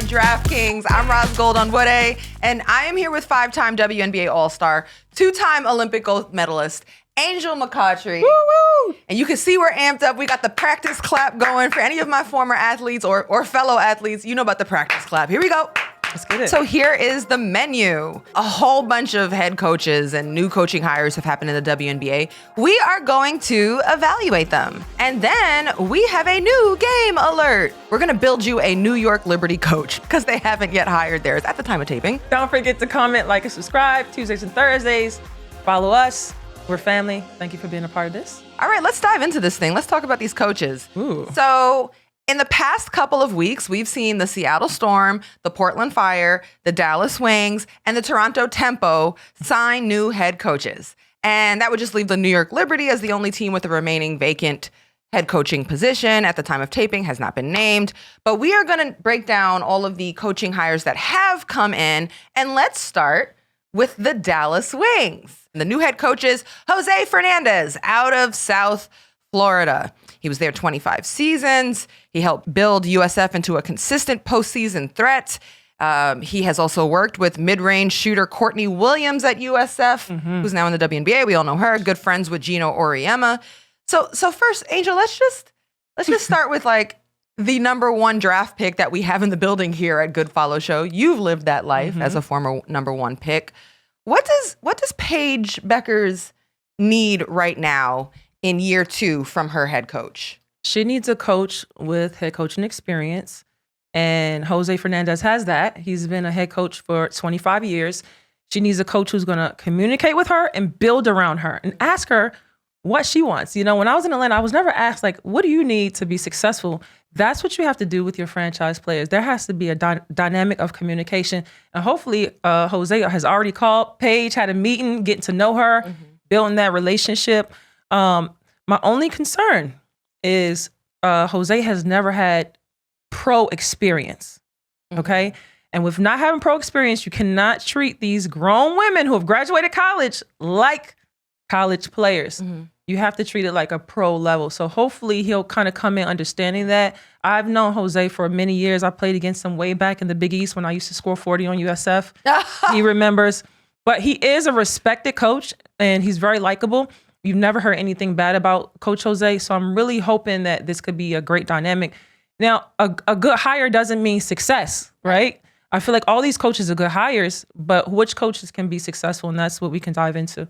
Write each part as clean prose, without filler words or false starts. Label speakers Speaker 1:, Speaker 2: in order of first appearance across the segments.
Speaker 1: DraftKings. I'm Ros Gold-Onwude, and I am here with 5-time WNBA All-Star, 2-time Olympic gold medalist, Angel McCoughtry.
Speaker 2: Woo-woo!
Speaker 1: And you can see we're amped up. We got the practice clap going for any of my former athletes or fellow athletes. You know about the practice clap. Here we go.
Speaker 2: Let's get it.
Speaker 1: So here is the menu. A whole bunch of head coaches and new coaching hires have happened in the WNBA. We are going to evaluate them. And then we have a new game alert. We're going to build you a New York Liberty coach because they haven't yet hired theirs at the time of taping.
Speaker 2: Don't forget to comment, like, and subscribe Tuesdays and Thursdays. Follow us. We're family. Thank you for being a part of this.
Speaker 1: All right, let's dive into this thing. Let's talk about these coaches.
Speaker 2: Ooh.
Speaker 1: So in the past couple of weeks, we've seen the Seattle Storm, the Portland Fire, the Dallas Wings, and the Toronto Tempo sign new head coaches. And that would just leave the New York Liberty as the only team with the remaining vacant head coaching position at the time of taping, has not been named. But we are going to break down all of the coaching hires that have come in. And let's start with the Dallas Wings. The new head coach is Jose Fernandez out of South Florida. He was there 25 seasons. He helped build USF into a consistent postseason threat. He has also worked with mid-range shooter Courtney Williams at USF, who's now in the WNBA. We all know her. Good friends with Gino Auriemma. So first, Angel, let's just start with like the number one draft pick that we have in the building here at Good Follow Show. You've lived that life as a former number one pick. What does Paige Bueckers need right now in year 2 from her head coach?
Speaker 2: She needs a coach with head coaching experience, and Jose Fernandez has that. He's been a head coach for 25 years. She needs a coach who's going to communicate with her and build around her and ask her what she wants. You know, when I was in Atlanta, I was never asked, like, what do you need to be successful? That's what you have to do with your franchise players. There has to be a dynamic of communication. And hopefully Jose has already called Paige, had a meeting, getting to know her, building that relationship. My only concern is Jose has never had pro experience, okay? And with not having pro experience, you cannot treat these grown women who have graduated college like college players. You have to treat it like a pro level. So hopefully he'll kind of come in understanding that. I've known Jose for many years. I played against him way back in the Big East when I used to score 40 on USF. He remembers. But he is a respected coach, and he's very likable. You've never heard anything bad about Coach Jose, so I'm really hoping that this could be a great dynamic. Now, a good hire doesn't mean success, right? I feel like all these coaches are good hires, but which coaches can be successful, and that's what we can dive into.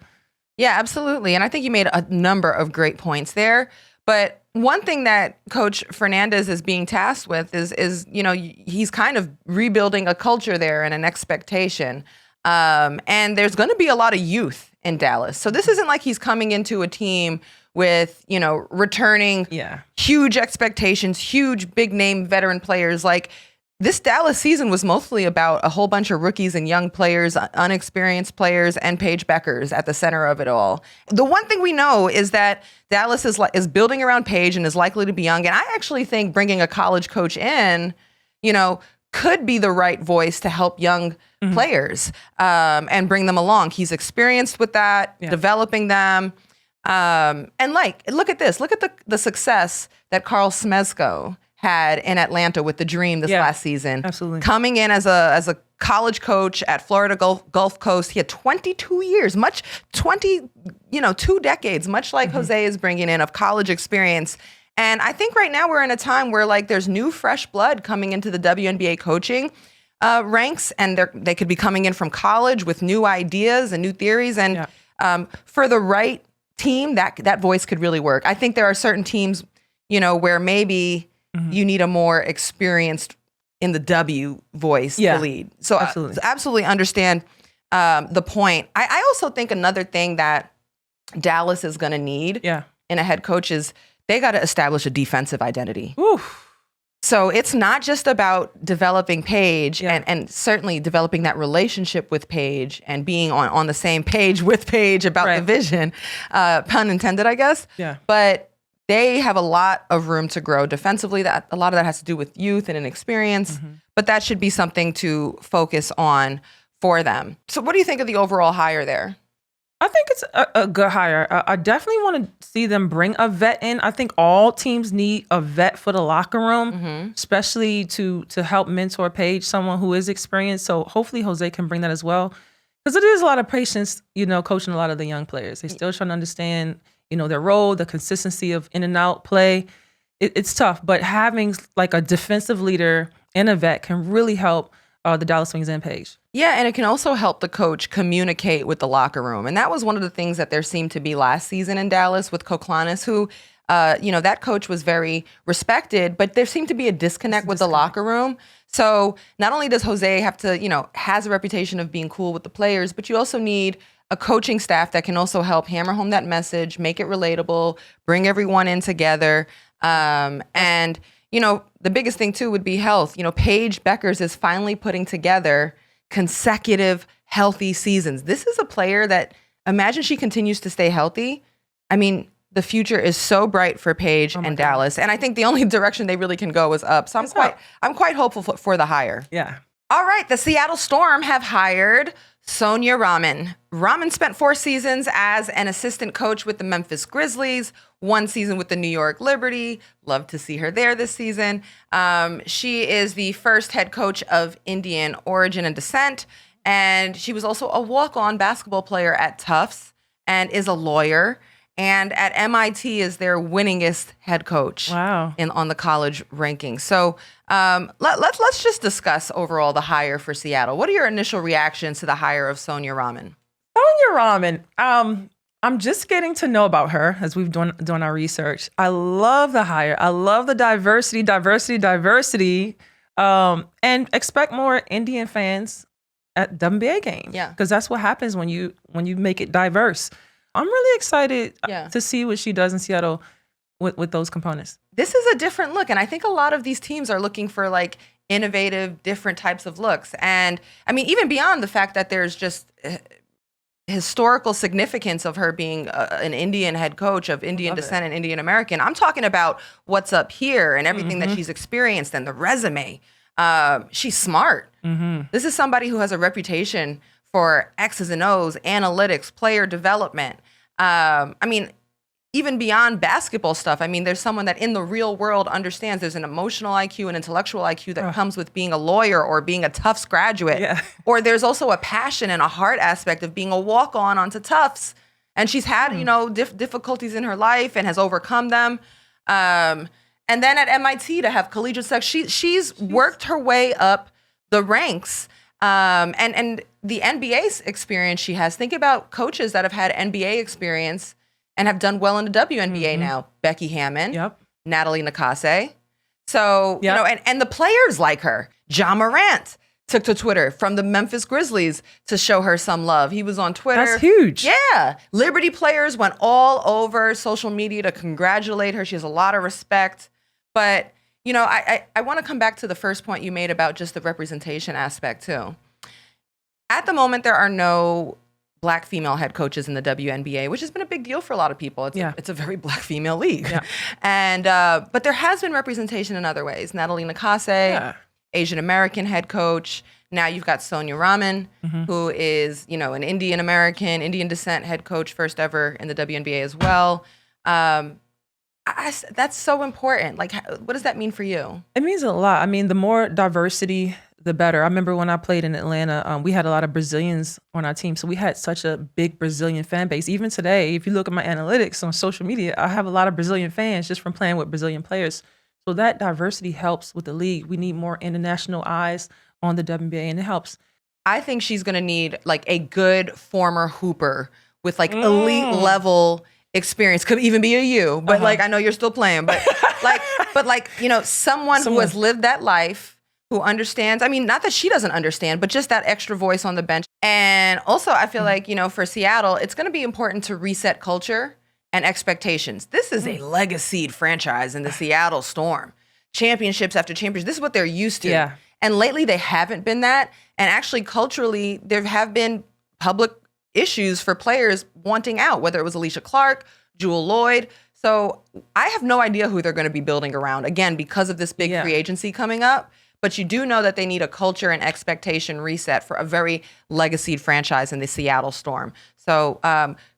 Speaker 1: Yeah, absolutely. And I think you made a number of great points there. But one thing that Coach Fernandez is being tasked with is you know, he's kind of rebuilding a culture there and an expectation. And there's going to be a lot of youth in Dallas. So this isn't like he's coming into a team with, you know, returning huge expectations, huge big name veteran players. Like, this Dallas season was mostly about a whole bunch of rookies and young players, unexperienced players, and Paige Bueckers at the center of it all. The one thing we know is that Dallas is building around Paige and is likely to be young. And I actually think bringing a college coach in, you know, could be the right voice to help young players and bring them along. He's experienced with that, developing them. And like, look at this. Look at the success that Carl Smezko had in Atlanta with the Dream this last season.
Speaker 2: Absolutely.
Speaker 1: Coming in as a college coach at Florida Gulf Coast. He had 22 years, 2 decades, much like Jose is bringing in of college experience. And I think right now we're in a time where like there's new fresh blood coming into the WNBA coaching ranks, and they could be coming in from college with new ideas and new theories. And for the right team, that voice could really work. I think there are certain teams, you know, where maybe you need a more experienced in the W voice to lead. So I absolutely understand the point. I also think another thing that Dallas is going to need in a head coach is they got to establish a defensive identity. So it's not just about developing Paige and certainly developing that relationship with Paige and being on the same page with Paige about the vision, pun intended, I guess. But they have a lot of room to grow defensively. That a lot of that has to do with youth and inexperience, but that should be something to focus on for them. So what do you think of the overall hire there?
Speaker 2: I think it's a good hire. I definitely want to see them bring a vet in. I think all teams need a vet for the locker room, especially to help mentor Paige, someone who is experienced. So hopefully Jose can bring that as well. Because it is a lot of patience, coaching a lot of the young players. They're still trying to understand, their role, the consistency of in and out play. It's tough, but having like a defensive leader and a vet can really help the Dallas Wings and Paige.
Speaker 1: Yeah, and it can also help the coach communicate with the locker room. And that was one of the things that there seemed to be last season in Dallas with Koklanis, who, that coach was very respected, but there seemed to be a disconnect with the locker room. So not only does Jose have to, has a reputation of being cool with the players, but you also need a coaching staff that can also help hammer home that message, make it relatable, bring everyone in together. And the biggest thing too would be health. Paige Bueckers is finally putting together consecutive healthy seasons. This is a player that, imagine she continues to stay healthy. I mean, the future is so bright for Paige and Dallas. And I think the only direction they really can go is up. So I'm quite hopeful for the hire.
Speaker 2: Yeah.
Speaker 1: All right. The Seattle Storm have hired Sonia Raman. Raman spent 4 seasons as an assistant coach with the Memphis Grizzlies, 1 season with the New York Liberty. Love to see her there this season. She is the first head coach of Indian origin and descent, and she was also a walk-on basketball player at Tufts and is a lawyer. And at MIT is their winningest head coach.
Speaker 2: Wow.
Speaker 1: On the college rankings. So let's just discuss overall the hire for Seattle. What are your initial reactions to the hire of Sonia Raman?
Speaker 2: Sonia Raman, I'm just getting to know about her as we've done our research. I love the hire. I love the diversity, and expect more Indian fans at WNBA games.
Speaker 1: Yeah,
Speaker 2: because that's what happens when you make it diverse. I'm really excited to see what she does in Seattle with those components.
Speaker 1: This is a different look, and I think a lot of these teams are looking for like innovative, different types of looks. And I mean, even beyond the fact that there's just historical significance of her being an Indian head coach of Indian descent and Indian American, I'm talking about what's up here and everything that she's experienced and the resume. She's smart. This is somebody who has a reputation for X's and O's, analytics, player development. I mean, even beyond basketball stuff, I mean, there's someone that in the real world understands there's an emotional IQ and intellectual IQ that comes with being a lawyer or being a Tufts graduate. Yeah. Or there's also a passion and a heart aspect of being a walk-on onto Tufts. And she's had, difficulties in her life and has overcome them. And then at MIT to have collegiate sex, she's worked her way up the ranks. And the NBA experience she has, think about coaches that have had NBA experience and have done well in the WNBA now. Becky Hammon, Natalie Nakase. So, and the players like her. Ja Morant took to Twitter from the Memphis Grizzlies to show her some love. He was on Twitter.
Speaker 2: That's huge.
Speaker 1: Yeah. Liberty players went all over social media to congratulate her. She has a lot of respect. But, I want to come back to the first point you made about just the representation aspect too. At the moment, there are no Black female head coaches in the WNBA, which has been a big deal for a lot of people. It's a very Black female league. Yeah. And but there has been representation in other ways. Natalie Nakase, Asian American head coach. Now you've got Sonia Raman, who is, an Indian American, Indian descent head coach, first ever in the WNBA as well. That's so important. Like, what does that mean for you?
Speaker 2: It means a lot. I mean, the more diversity, the better. I remember when I played in Atlanta, we had a lot of Brazilians on our team. So we had such a big Brazilian fan base. Even today, if you look at my analytics on social media, I have a lot of Brazilian fans just from playing with Brazilian players. So that diversity helps with the league. We need more international eyes on the WNBA, and it helps.
Speaker 1: I think she's going to need like a good former hooper with like elite level experience. Could even be a you, but like, I know you're still playing, but someone who has lived that life, who understands. I mean, not that she doesn't understand, but just that extra voice on the bench. And also, I feel like, for Seattle, it's going to be important to reset culture and expectations. This is a legacied franchise in the Seattle Storm. Championships after championships. This is what they're used to. Yeah. And lately, they haven't been that. And actually, culturally, there have been public issues for players wanting out, whether it was Alicia Clark, Jewel Lloyd. So I have no idea who they're going to be building around, again, because of this big free agency coming up. but you do know that they need a culture and expectation reset for a very legacied franchise in the Seattle Storm. So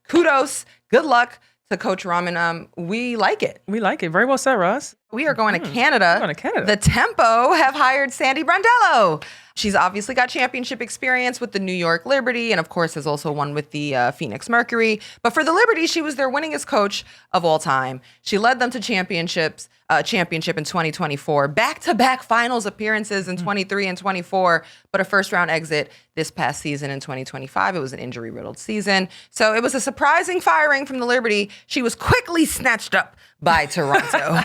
Speaker 1: kudos, good luck to Coach Raman. We like it.
Speaker 2: We like it. Very well said, Ros.
Speaker 1: We are going to Canada.
Speaker 2: We're going to Canada.
Speaker 1: The Tempo have hired Sandy Brondello. She's obviously got championship experience with the New York Liberty and, of course, has also won with the Phoenix Mercury. But for the Liberty, she was their winningest coach of all time. She led them to championship in 2024, back-to-back finals appearances in 23 and 24, but a first-round exit this past season in 2025. It was an injury-riddled season. So it was a surprising firing from the Liberty. She was quickly snatched up by Toronto.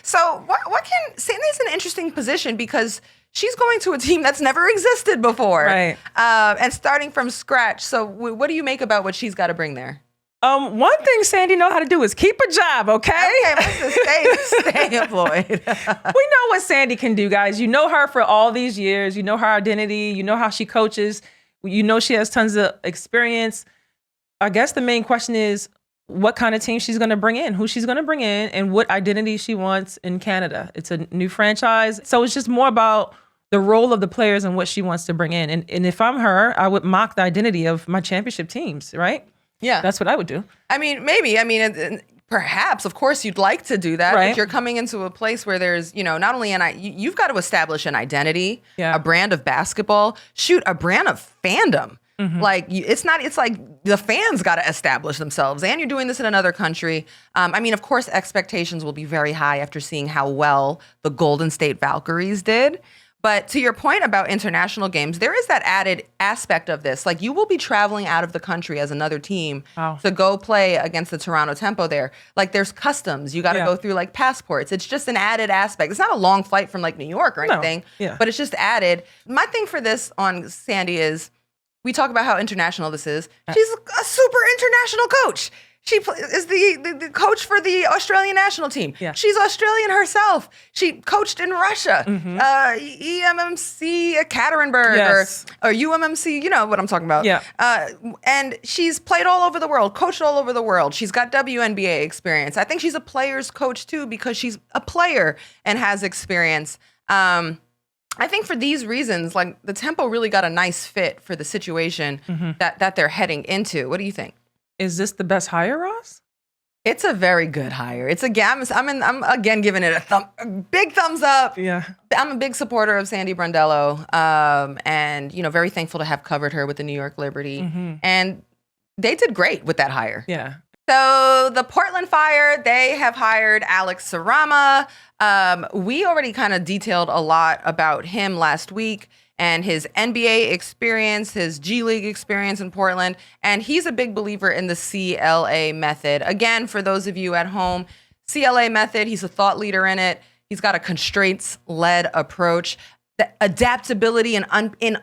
Speaker 1: So what can Sandy's in an interesting position because she's going to a team that's never existed before,
Speaker 2: right?
Speaker 1: And starting from scratch. So what do you make about what she's got to bring there?
Speaker 2: One thing Sandy know how to do is keep a job, okay?
Speaker 1: Okay, stay employed.
Speaker 2: We know what Sandy can do, guys. You know her for all these years. You know her identity. You know how she coaches. You know she has tons of experience. I guess the main question is what kind of team she's going to bring in, who she's going to bring in, and what identity she wants in Canada. It's a new franchise. So it's just more about the role of the players and what she wants to bring in. And if I'm her, I would mock the identity of my championship teams, right?
Speaker 1: Yeah.
Speaker 2: That's what I would do.
Speaker 1: I mean, maybe. I mean, perhaps, of course, you'd like to do that,
Speaker 2: right.
Speaker 1: But you're coming into a place where there's, not only you've got to establish an identity, a brand of basketball, a brand of fandom. Mm-hmm. Like it's like the fans got to establish themselves, and you're doing this in another country. I mean, of course, expectations will be very high after seeing how well the Golden State Valkyries did. But to your point about international games, there is that added aspect of this. Like you will be traveling out of the country as another team to go play against the Toronto Tempo there. Like there's customs. You got to go through like passports. It's just an added aspect. It's not a long flight from like New York or anything, but it's just added. My thing for this on Sandy is we talk about how international this is. She's a super international coach. She is the coach for the Australian national team. Yeah. She's Australian herself. She coached in Russia, EMMC Ekaterinburg or UMMC, you know what I'm talking about. Yeah. And she's played all over the world, coached all over the world. She's got WNBA experience. I think she's a player's coach too because she's a player and has experience. I think for these reasons, like the Tempo really got a nice fit for the situation that they're heading into. What do you think?
Speaker 2: Is this the best hire, Ros?
Speaker 1: It's a very good hire. It's I'm again giving it a big thumbs up. Yeah. I'm a big supporter of Sandy Brondello. And very thankful to have covered her with the New York Liberty. Mm-hmm. And they did great with that hire. Yeah. So the Portland Fire, they have hired Alex Sarama. We already kind of detailed a lot about him last week and his NBA experience, his G League experience in Portland. And he's a big believer in the CLA method. Again, for those of you at home, CLA method, he's a thought leader in it. He's got a constraints-led approach. The adaptability in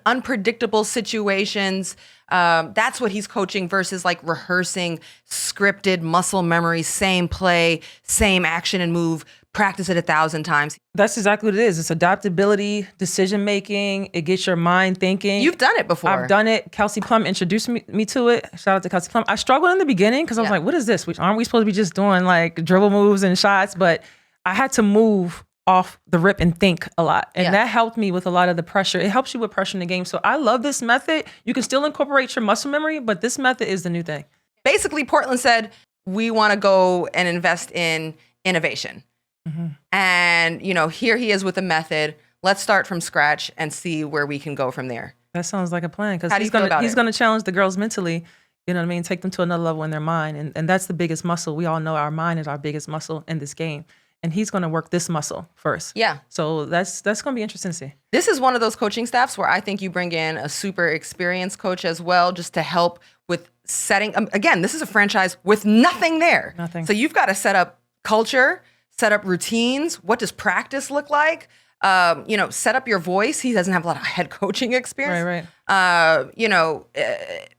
Speaker 1: unpredictable situations. That's what he's coaching versus like rehearsing scripted muscle memory, same play, same action and move, practice it 1,000 times.
Speaker 2: That's exactly what it is. It's adaptability, decision making. It gets your mind thinking.
Speaker 1: You've done it before.
Speaker 2: I've done it. Kelsey Plum introduced me to it. Shout out to Kelsey Plum. I struggled in the beginning because I was like, what is this? Aren't we supposed to be just doing like dribble moves and shots? But I had to move off the rip and think a lot. And that helped me with a lot of the pressure. It helps you with pressure in the game. So I love this method. You can still incorporate your muscle memory, but this method is the new thing.
Speaker 1: Basically, Portland said, we want to go and invest in innovation. Mm-hmm. And, here he is with a method. Let's start from scratch and see where we can go from there.
Speaker 2: That sounds like a plan because he's going to challenge the girls mentally. You know what I mean? Take them to another level in their mind. And that's the biggest muscle. We all know our mind is our biggest muscle in this game. And he's going to work this muscle first. Yeah. So that's going to be interesting to see.
Speaker 1: This is one of those coaching staffs where I think you bring in a super experienced coach as well, just to help with setting. Again, this is a franchise with nothing there. Nothing. So you've got to set up culture, set up routines. What does practice look like? Set up your voice. He doesn't have a lot of head coaching experience. Right.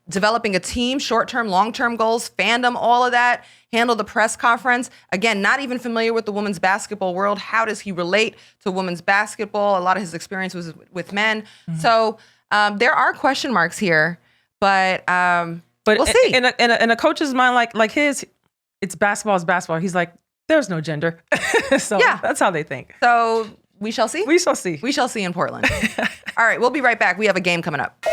Speaker 1: Developing a team, short-term, long-term goals, fandom, all of that. Handle the press conference. Again, not even familiar with the women's basketball world. How does he relate to women's basketball? A lot of his experience was with men. Mm-hmm. So there are question marks here, but we'll see.
Speaker 2: In a coach's mind, like his, it's basketball is basketball. He's like, there's no gender. So that's how they think.
Speaker 1: So We shall see?
Speaker 2: We shall see.
Speaker 1: We shall see in Portland. All right, we'll be right back. We have a game coming up.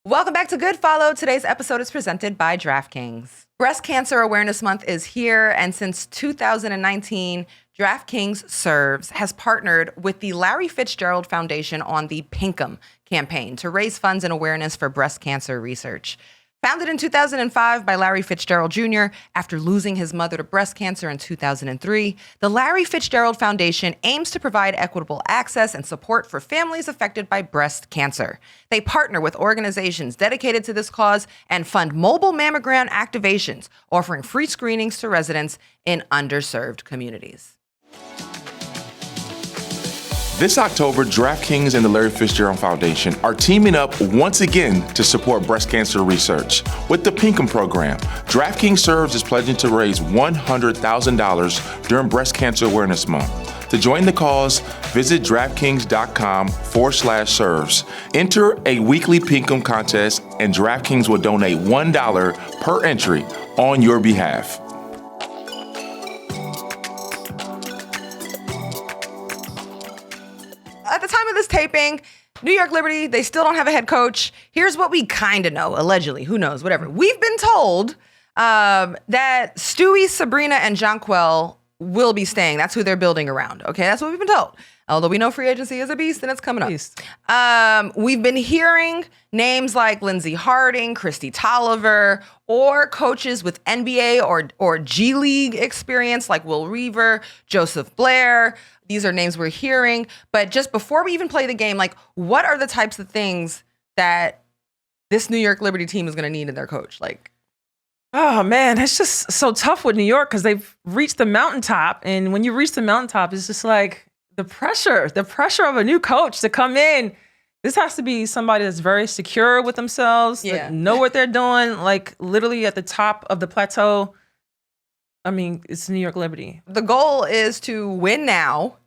Speaker 1: Welcome back to Good Follow. Today's episode is presented by DraftKings. Breast Cancer Awareness Month is here, and since 2019, DraftKings S.E.R.V.E.S has partnered with the Larry Fitzgerald Foundation on the Pinkham campaign to raise funds and awareness for breast cancer research. Founded in 2005 by Larry Fitzgerald Jr. after losing his mother to breast cancer in 2003, the Larry Fitzgerald Foundation aims to provide equitable access and support for families affected by breast cancer. They partner with organizations dedicated to this cause and fund mobile mammogram activations, offering free screenings to residents in underserved communities.
Speaker 3: This October, DraftKings and the Larry Fitzgerald Foundation are teaming up once again to support breast cancer research. With the Pinkham program, DraftKings S.E.R.V.E.S is pledging to raise $100,000 during Breast Cancer Awareness Month. To join the cause, visit DraftKings.com/S.E.R.V.E.S. Enter a weekly Pinkham contest, and DraftKings will donate $1 per entry on your behalf.
Speaker 1: At the time of this taping, New York Liberty, they still don't have a head coach. Here's what we kind of know, allegedly. Who knows? Whatever. We've been told that Stewie, Sabrina, and Jonquel will be staying. That's who they're building around. Okay, that's what we've been told. Although we know free agency is a beast and it's coming up. We've been hearing names like Lindsey Harding, Christy Tolliver, or coaches with NBA or G League experience like Will Reaver, Joseph Blair. These are names we're hearing. But just before we even play the game, like, what are the types of things that this New York Liberty team is going to need in their coach? Like,
Speaker 2: oh, man, it's just so tough with New York because they've reached the mountaintop. And when you reach the mountaintop, it's just like the pressure of a new coach to come in. This has to be somebody that's very secure with themselves, that know what they're doing, like literally at the top of the plateau. I mean, it's New York Liberty.
Speaker 1: The goal is to win now.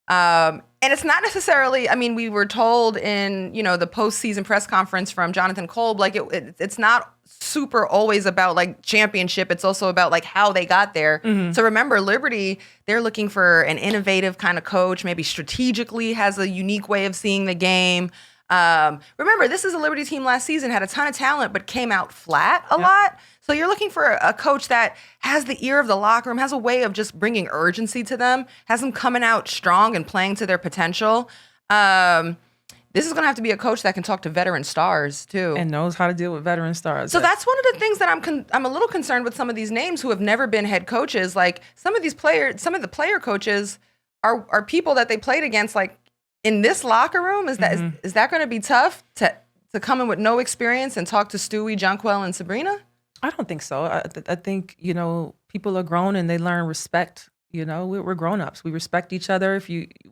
Speaker 1: And it's not necessarily, I mean, we were told in, the postseason press conference from Jonathan Kolb, like it's not super always about like championship. It's also about like how they got there. Mm-hmm. So remember, Liberty, they're looking for an innovative kind of coach, maybe strategically has a unique way of seeing the game. Remember, this is a Liberty team last season, had a ton of talent, but came out flat a lot. So you're looking for a coach that has the ear of the locker room, has a way of just bringing urgency to them, has them coming out strong and playing to their potential. This is going to have to be a coach that can talk to veteran stars too,
Speaker 2: and knows how to deal with veteran stars.
Speaker 1: So that's one of the things that I'm a little concerned with some of these names who have never been head coaches. Like some of the player coaches are people that they played against, like in this locker room. Is that going to be tough to come in with no experience and talk to Stewie, Jonquel, and Sabrina?
Speaker 2: I don't think so. I think, people are grown and they learn respect. We're grown-ups. We respect each other.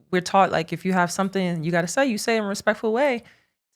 Speaker 2: We're taught, like, if you have something you got to say, you say it in a respectful way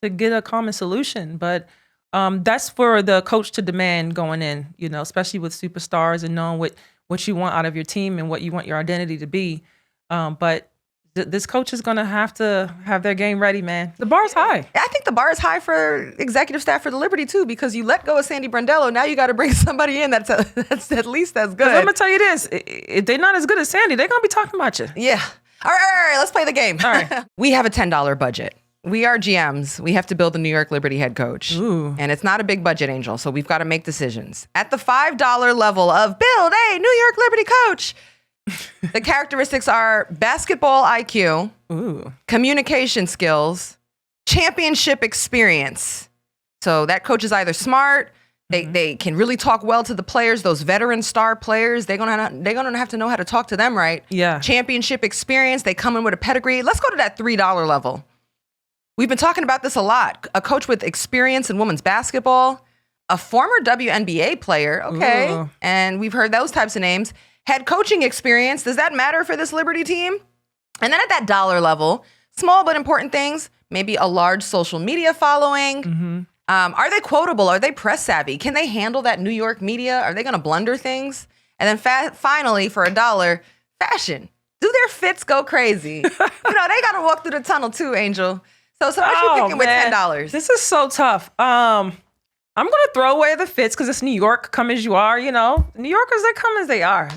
Speaker 2: to get a common solution. But that's for the coach to demand going in, especially with superstars and knowing what you want out of your team and what you want your identity to be. But this coach is going to have their game ready, man. The bar is high.
Speaker 1: I think the bar is high for executive staff for the Liberty, too, because you let go of Sandy Brondello. Now you got to bring somebody in that's at least as good.
Speaker 2: I'm going to tell you this. If they're not as good as Sandy, they're going to be talking about you.
Speaker 1: Yeah. All right. Let's play the game.
Speaker 2: All right.
Speaker 1: We have a $10 budget. We are GMs. We have to build a New York Liberty head coach.
Speaker 2: Ooh.
Speaker 1: And it's not a big budget, Angel, so we've got to make decisions. At the $5 level of build a New York Liberty coach, the characteristics are basketball IQ, communication skills, championship experience. So that coach is either smart, they can really talk well to the players, those veteran star players. They're gonna have to know how to talk to them right.
Speaker 2: Yeah.
Speaker 1: Championship experience. They come in with a pedigree. Let's go to that $3 level. We've been talking about this a lot. A coach with experience in women's basketball, a former WNBA player. Okay,
Speaker 2: Ooh.
Speaker 1: And we've heard those types of names. Head coaching experience, does that matter for this Liberty team? And then at that dollar level, small but important things, maybe a large social media following.
Speaker 2: Mm-hmm.
Speaker 1: Are they quotable? Are they press savvy? Can they handle that New York media? Are they going to blunder things? And then finally, for $1, fashion. Do their fits go crazy? They got to walk through the tunnel too, Angel. So what you picking with $10?
Speaker 2: This is so tough. I'm going to throw away the fits because it's New York. Come as you are, New Yorkers, they come as they are.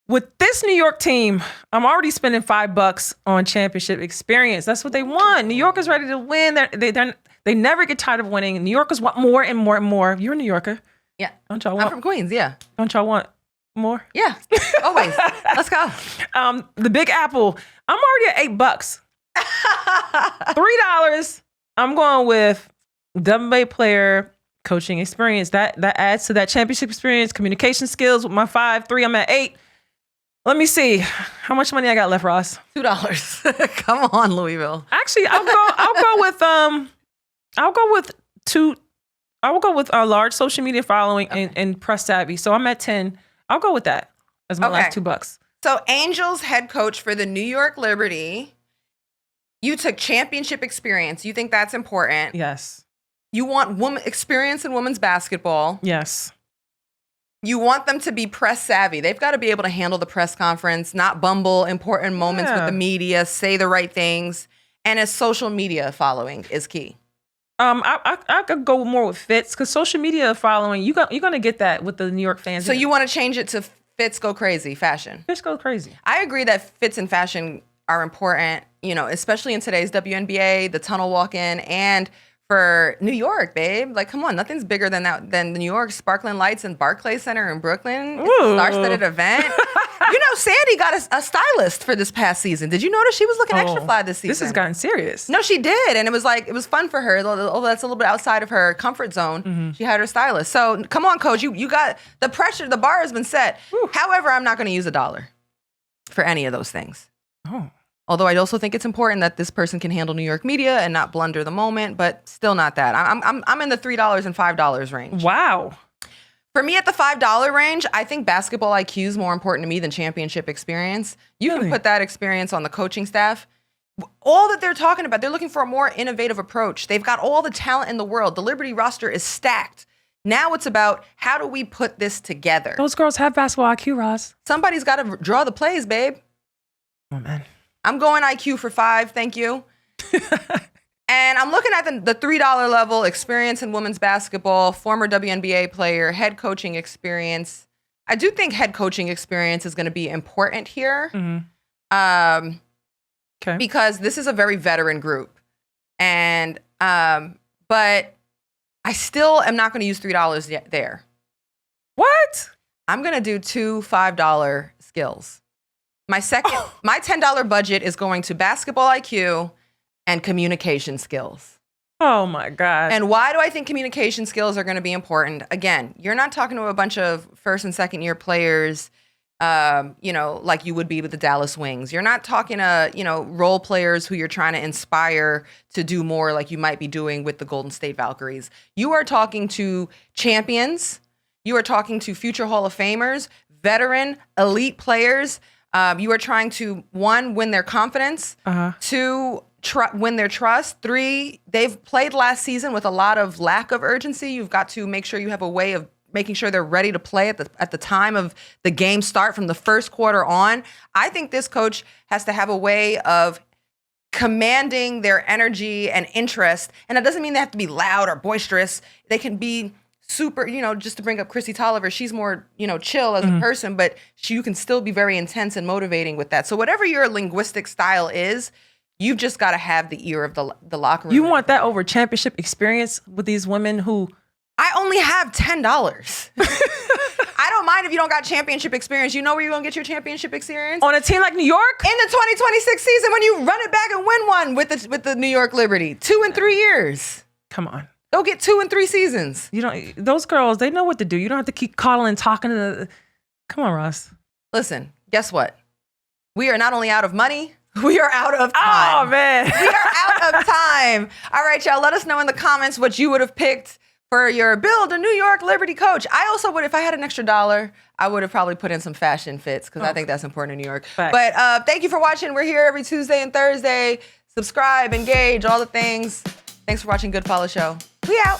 Speaker 2: With this New York team, I'm already spending $5 on championship experience. That's what they want. New Yorkers ready to win. They never get tired of winning. New Yorkers want more and more and more. You're a New Yorker.
Speaker 1: Yeah.
Speaker 2: Don't y'all want?
Speaker 1: I'm from Queens, yeah.
Speaker 2: Don't y'all want more?
Speaker 1: Yeah, always. Let's go.
Speaker 2: The Big Apple, I'm already at $8. $3, I'm going with WNBA player coaching experience. That adds to that championship experience, communication skills with my 5-3, I'm at 8. Let me see how much money I got left, Ross.
Speaker 1: $2. Come on, Louisville.
Speaker 2: Actually, I'll go with a large social media following and press savvy. So I'm at 10. I'll go with that as my last $2.
Speaker 1: So Angel's head coach for the New York Liberty. You took championship experience. You think that's important?
Speaker 2: Yes.
Speaker 1: You want woman experience in women's basketball.
Speaker 2: Yes.
Speaker 1: You want them to be press savvy. They've got to be able to handle the press conference, not bumble important moments with the media, say the right things. And a social media following is key.
Speaker 2: I could go more with fits because social media following, you're going to get that with the New York fans.
Speaker 1: So you want to change it to fits go crazy, fashion.
Speaker 2: Fits go crazy.
Speaker 1: I agree that fits and fashion are important, especially in today's WNBA, the tunnel walk-in, and for New York, babe. Like, come on, nothing's bigger than that than New York sparkling lights in Barclays Center in Brooklyn. It's a star-studded event. Sandy got a stylist for this past season. Did you notice she was looking extra fly this season?
Speaker 2: This has gotten serious.
Speaker 1: No, she did, and it was fun for her. Although that's a little bit outside of her comfort zone. Mm-hmm. She had her stylist. So come on, coach, you got the pressure. The bar has been set. Whew. However, I'm not going to use $1 for any of those things.
Speaker 2: Oh.
Speaker 1: Although I also think it's important that this person can handle New York media and not blunder the moment, but still not that. I'm in the $3 and $5 range.
Speaker 2: Wow.
Speaker 1: For me, at the $5 range, I think basketball IQ is more important to me than championship experience. You can put that experience on the coaching staff. All that they're talking about, they're looking for a more innovative approach. They've got all the talent in the world. The Liberty roster is stacked. Now it's about how do we put this together?
Speaker 2: Those girls have basketball IQ, Roz.
Speaker 1: Somebody's got to draw the plays, babe.
Speaker 2: Oh, man.
Speaker 1: I'm going IQ for 5, thank you. And I'm looking at the $3 level, experience in women's basketball, former WNBA player, head coaching experience. I do think head coaching experience is going to be important here. Mm-hmm. Because this is a very veteran group. And but I still am not going to use $3 yet there.
Speaker 2: What?
Speaker 1: I'm going to do 2 $5 skills. My $10 budget is going to basketball IQ and communication skills.
Speaker 2: Oh my God.
Speaker 1: And why do I think communication skills are going to be important? Again, you're not talking to a bunch of first and second year players, like you would be with the Dallas Wings. You're not talking to, role players who you're trying to inspire to do more like you might be doing with the Golden State Valkyries. You are talking to champions. You are talking to future Hall of Famers, veteran, elite players. You are trying to, 1, win their confidence, 2, win their trust, 3, they've played last season with a lot of lack of urgency. You've got to make sure you have a way of making sure they're ready to play at the time of the game start from the first quarter on. I think this coach has to have a way of commanding their energy and interest. And that doesn't mean they have to be loud or boisterous. They can be super, just to bring up Chrissy Tolliver, she's more, chill as a person, but you can still be very intense and motivating with that. So whatever your linguistic style is, you've just got to have the ear of the locker room.
Speaker 2: You want that over championship experience with these women who...
Speaker 1: I only have $10. I don't mind if you don't got championship experience. You know where you're going to get your championship experience?
Speaker 2: On a team like New York?
Speaker 1: In the 2026 season when you run it back and win one with the New York Liberty. 2 and 3 years.
Speaker 2: Come on.
Speaker 1: Go get 2 and 3 seasons.
Speaker 2: Those girls, they know what to do. You don't have to keep calling and talking to the... Come on, Ross.
Speaker 1: Listen, guess what? We are not only out of money, we are out of time.
Speaker 2: Oh, man.
Speaker 1: We are out of time. All right, y'all, let us know in the comments what you would have picked for your build a New York Liberty coach. I also would, if I had an extra $1, I would have probably put in some fashion fits because I think that's important in New York.
Speaker 2: Fact.
Speaker 1: But thank you for watching. We're here every Tuesday and Thursday. Subscribe, engage, all the things. Thanks for watching Good Follow Show. We out.